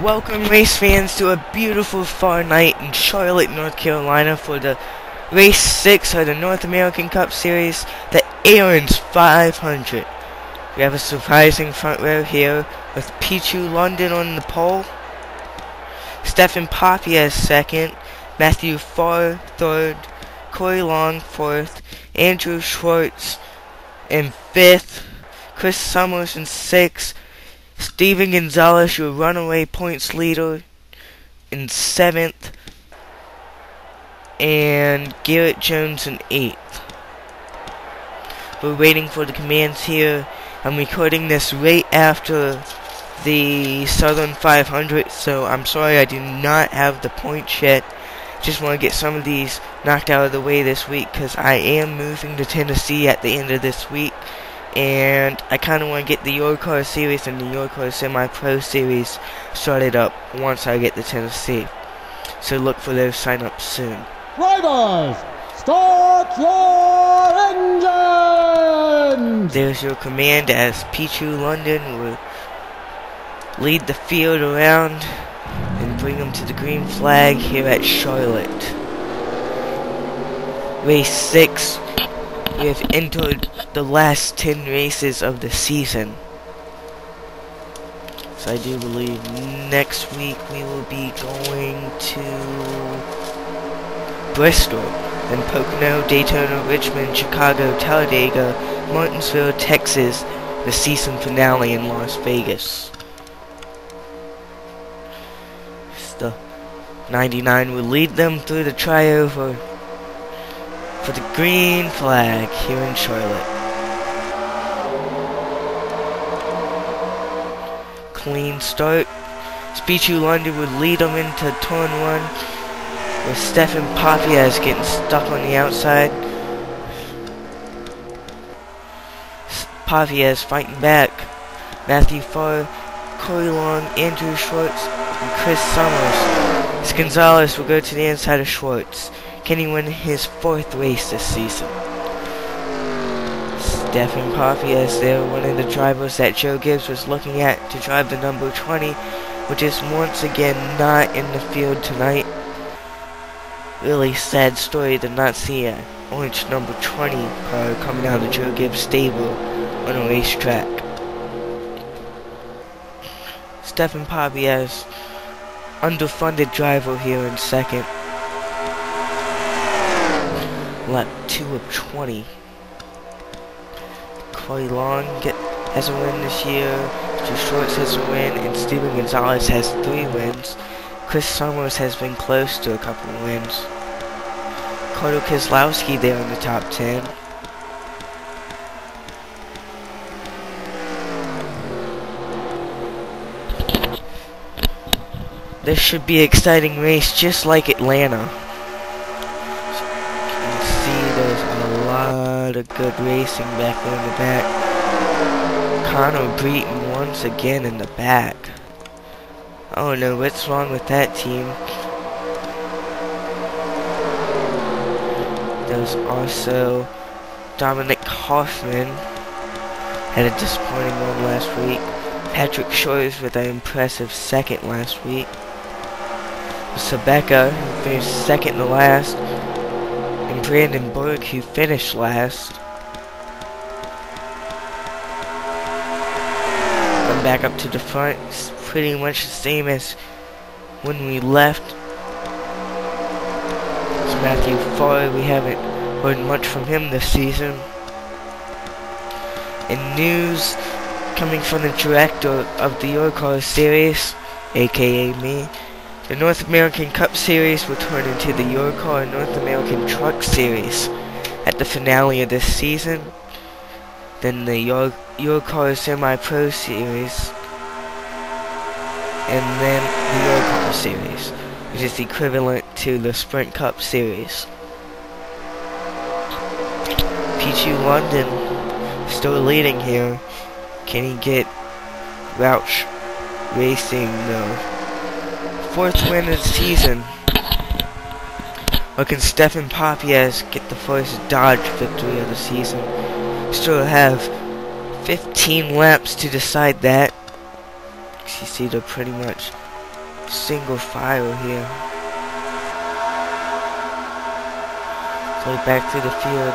Welcome race fans to a beautiful fall night in Charlotte, North Carolina for the race 6 of the North American Cup Series, the Aaron's 500. We have a surprising front row here with Pichu London on the pole, Stefan Papias second, Matthew Farr third, Corey Long fourth, Andrew Schwartz in fifth, Chris Summers in sixth, Steven Gonzalez, your runaway points leader, in seventh, and Garrett Jones in eighth. We're waiting for the commands here. I'm recording this right after the Southern 500, so I'm sorry I do not have the points yet. Just want to get some of these knocked out of the way this week because I am moving to Tennessee at the end of this week. And I kind of want to get the Your Car Series and the Your Car Semi-Pro Series started up once I get to Tennessee. So look for those sign-ups soon. Drivers, start your engines! There's your command as Pichu London will lead the field around and bring them to the green flag here at Charlotte. Race 6. We have entered the last 10 races of the season. So I do believe next week we will be going to Bristol, then Pocono, Daytona, Richmond, Chicago, Talladega, Martinsville, Texas, the season finale in Las Vegas. The 99 will lead them through the triover for the green flag here in Charlotte. Clean start. Pichu London would lead them into turn 1 with Stefan Papias getting stuck on the outside. Papias fighting back. Matthew Farr, Corey Long, Andrew Schwartz, and Chris Summers. Gonzalez will go to the inside of Schwartz. Can he win his 4th race this season? Stefan Papias there, one of the drivers that Joe Gibbs was looking at to drive the number 20, which is once again not in the field tonight. Really sad story to not see a orange number 20 car coming out of the Joe Gibbs stable on a racetrack. Stefan Papias, underfunded driver here in second. Lap 2 of 20. Corey Long has a win this year. Drew Schwartz has a win, and Steven Gonzalez has 3 wins. Chris Summers has been close to a couple of wins. Carter Keselowski there in the top 10. This should be an exciting race, just like Atlanta. There's a lot of good racing back there in the back. Connor Breton once again in the back. Oh no, what's wrong with that team? There's also Dominic Hoffman. Had a disappointing one last week. Patrick Shores with an impressive 2nd last week. Sebeka, who finished 2nd to last. And Brandon Burke, who finished last. Come back up to the front. It's pretty much the same as when we left. It's Matthew Farr. We haven't heard much from him this season. And news coming from the director of the Your Car Series, aka me. The North American Cup Series will turn into the Your Car North American Truck Series at the finale of this season. Then the Your Car Semi-Pro Series. And then the Your Car Series, which is equivalent to the Sprint Cup Series. Pichu London still leading here. Can he get Roush Racing the 4th win of the season? Or can Stefan Papias get the first Dodge victory of the season? Still have 15 laps to decide that. You see they're pretty much single file here. So back to the field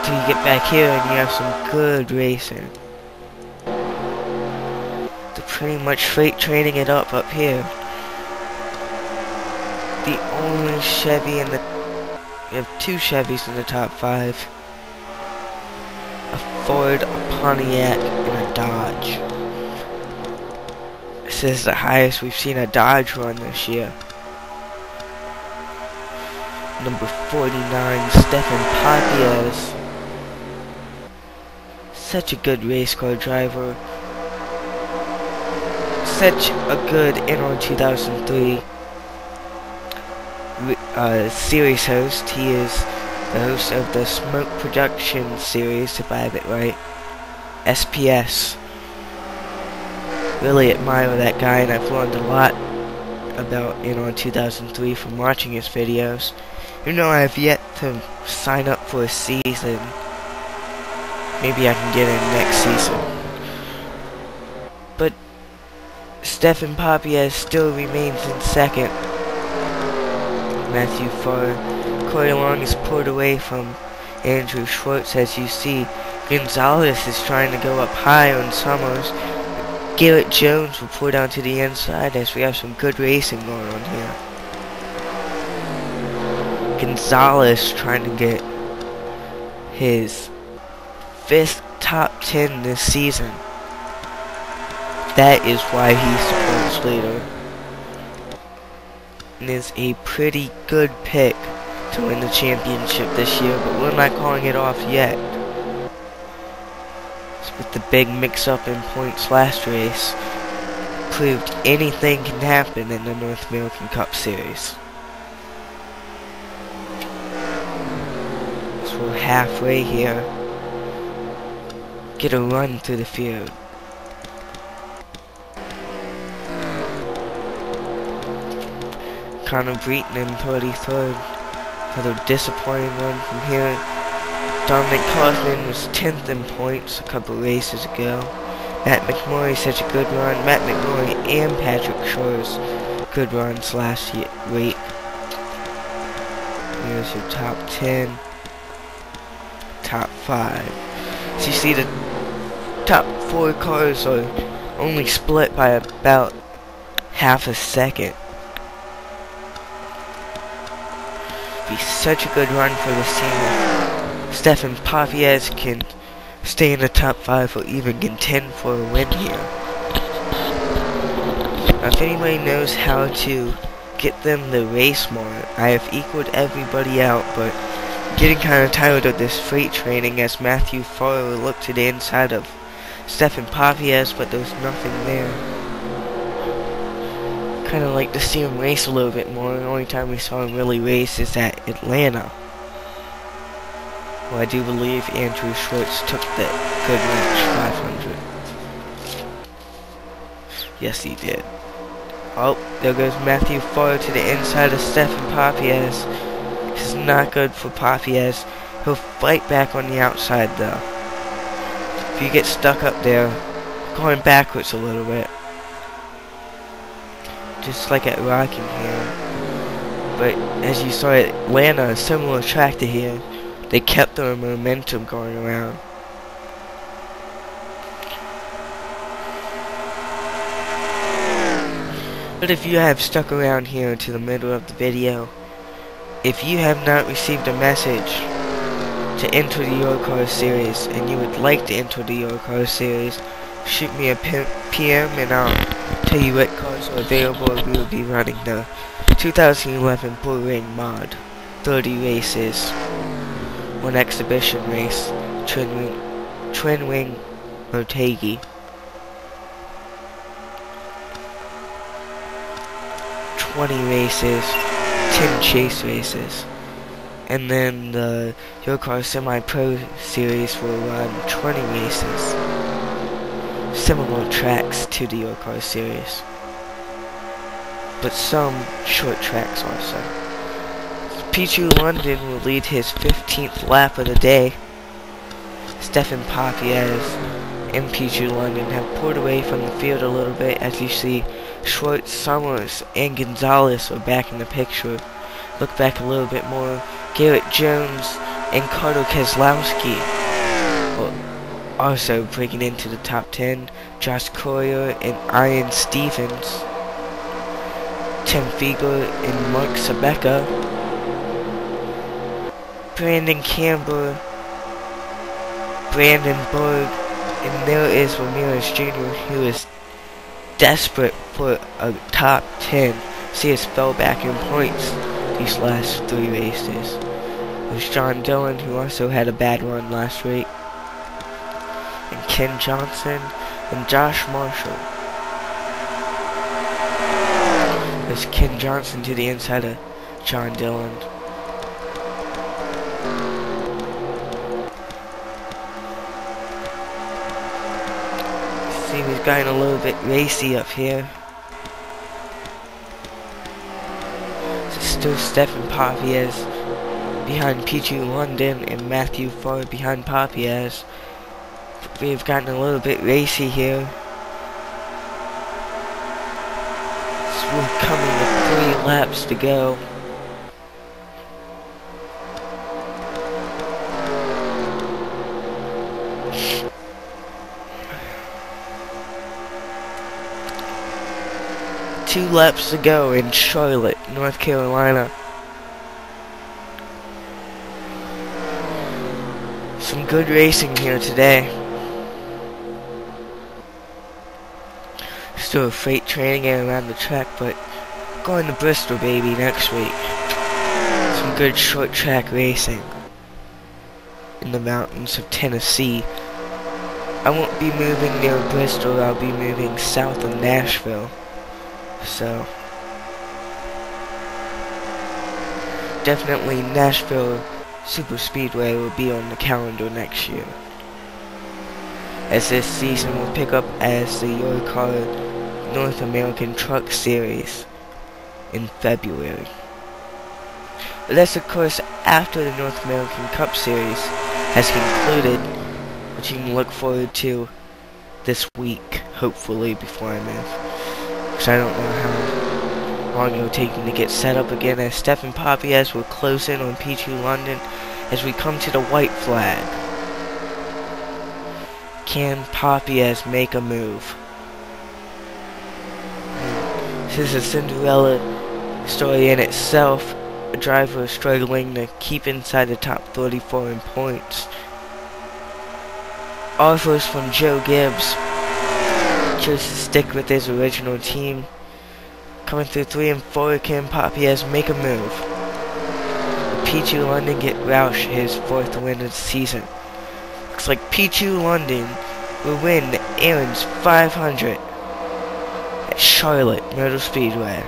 till you get back here and you have some good racing. They're pretty much freight training it up here. The only Chevy in the... We have two Chevys in the top 5. A Ford, a Pontiac, and a Dodge. This is the highest we've seen a Dodge run this year. Number 49, Stefan Papias. Such a good race car driver. Such a good NR 2003 series host. He is the host of the Smoke Production series, if I have it right. SPS. Really admire that guy, and I've learned a lot about NR 2003 from watching his videos. Even though I have yet to sign up for a season. Maybe I can get in next season. But Stefan Papias still remains in second. Matthew Farr. Corey Long is pulled away from Andrew Schwartz, as you see. Gonzalez is trying to go up high on Summers. Garrett Jones will pull down to the inside as we have some good racing going on here. Gonzalez trying to get his 5th top 10 this season. That is why he's the points leader. And is a pretty good pick to win the championship this year, but we're not calling it off yet. With the big mix-up in points last race, proved anything can happen in the North American Cup Series. So we're halfway here. Get a run through the field. Connor Breton in 33rd. Another disappointing run from here. Dominic Kaufman was 10th in points a couple races ago. Matt McMurray such a good run. Matt McMurray and Patrick Shore's good runs last week. Here's your top 10. Top 5. So you see the top 4 cars are only split by about half a second. Be such a good run for this team. Stefan Papias can stay in the top 5 or even contend for a win here. Now, if anybody knows how to get them to race more, I have equaled everybody out, but I'm getting kind of tired of this freight training as Matthew Farr looked to the inside of Stefan Papias, but there's nothing there. Kind of like to see him race a little bit more. The only time we saw him really race is at Atlanta. Well, I do believe Andrew Schwartz took that good match 500. Yes, he did. Oh, there goes Matthew Farr to the inside of Stefan Papias. This is not good for Papias. He'll fight back on the outside, though. If you get stuck up there, going backwards a little bit. Just like at Rockingham. But as you saw at Atlanta, a similar track to here, they kept their momentum going around. But if you have stuck around here to the middle of the video, if you have not received a message to enter the Your Car Series and you would like to enter the Your Car Series, shoot me a PM and I'll tell you what cars are available, and we will be running the 2011 Bull Ring mod. 30 races. 1 exhibition race, twin wing Motegi. 20 races, 10 chase races. And then the Your Car Semi-Pro Series will run 20 races. Similar tracks to the Your Car Series. But some short tracks also. P2 London will lead his 15th lap of the day. Stefan Papias and P2 London have pulled away from the field a little bit. As you see, Schwartz, Summers, and Gonzalez are back in the picture. Look back a little bit more. Garrett Jones and Carter Keselowski also breaking into the top 10. Josh Coyer and Ian Stevens. Tim Fiegler and Mark Sabeka. Brandon Campbell, Brandon Berg, and there is Ramirez Jr., who is desperate for a top 10. See, has fell back in points these last 3 races. There's John Dillon, who also had a bad run last week, and Ken Johnson and Josh Marshall. There's Ken Johnson to the inside of John Dillon. See, we've gotten a little bit racy up here. It's still Stefan Papias behind P2 London and Matthew Farr behind Papias. We've gotten a little bit racy here. So we're coming with 3 laps to go. Two laps to go in Charlotte, North Carolina. Some good racing here today. Still a freight training around the track, but going to Bristol, baby, next week. Some good short track racing in the mountains of Tennessee. I won't be moving near Bristol, I'll be moving south of Nashville. So, definitely Nashville Super Speedway will be on the calendar next year, as this season will pick up as the Your Car North American Truck Series in February. But that's of course after the North American Cup Series has concluded, which you can look forward to this week, hopefully, before I move. Because I don't know how long it will take me to get set up again, as Stefan Papias will close in on P2 London as we come to the white flag. Can Papias make a move? This is a Cinderella story in itself. A driver struggling to keep inside the top 34 in points. Offers from Joe Gibbs. Chose to stick with his original team. Coming through 3 and 4, can Papias make a move? Will P2 London get Roush his 4th win of the season? Looks like P2 London will win the Aaron's 500 at Charlotte Motor Speedway.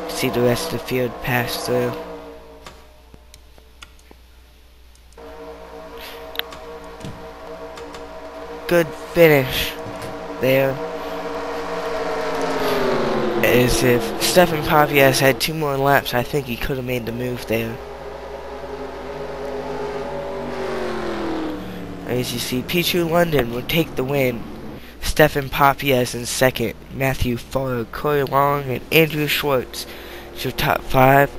See the rest of the field pass through. Good finish there. As if Stefan Papias had 2 more laps, I think he could have made the move there. As you see, P2 London will take the win. Stefan Papias in 2nd. Matthew Farr, Corey Long, and Andrew Schwartz is your top 5.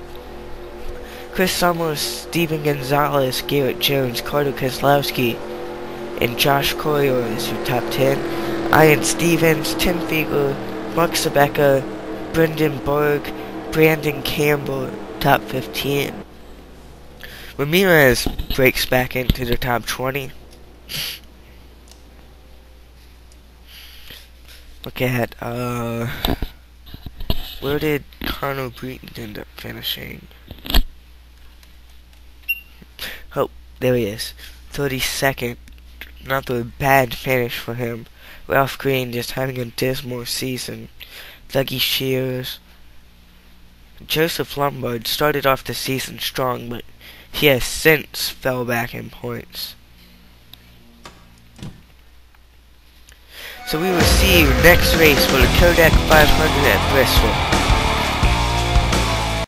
Chris Summers, Steven Gonzalez, Garrett Jones, Carter Keselowski, and Josh Coyer is your top 10. Ian Stevens, Tim Fiegler, Mark Sabeka, Brendan Berg, Brandon Campbell, top 15. Ramirez breaks back into the top 20. Look at, where did Connor Breton end up finishing? Oh, there he is. 32nd. Not a bad finish for him. Ralph Green just having a dismal season. Dougie Shears. Joseph Lombard started off the season strong, but he has since fell back in points. So we will see you next race for the Kodak 500 at Bristol.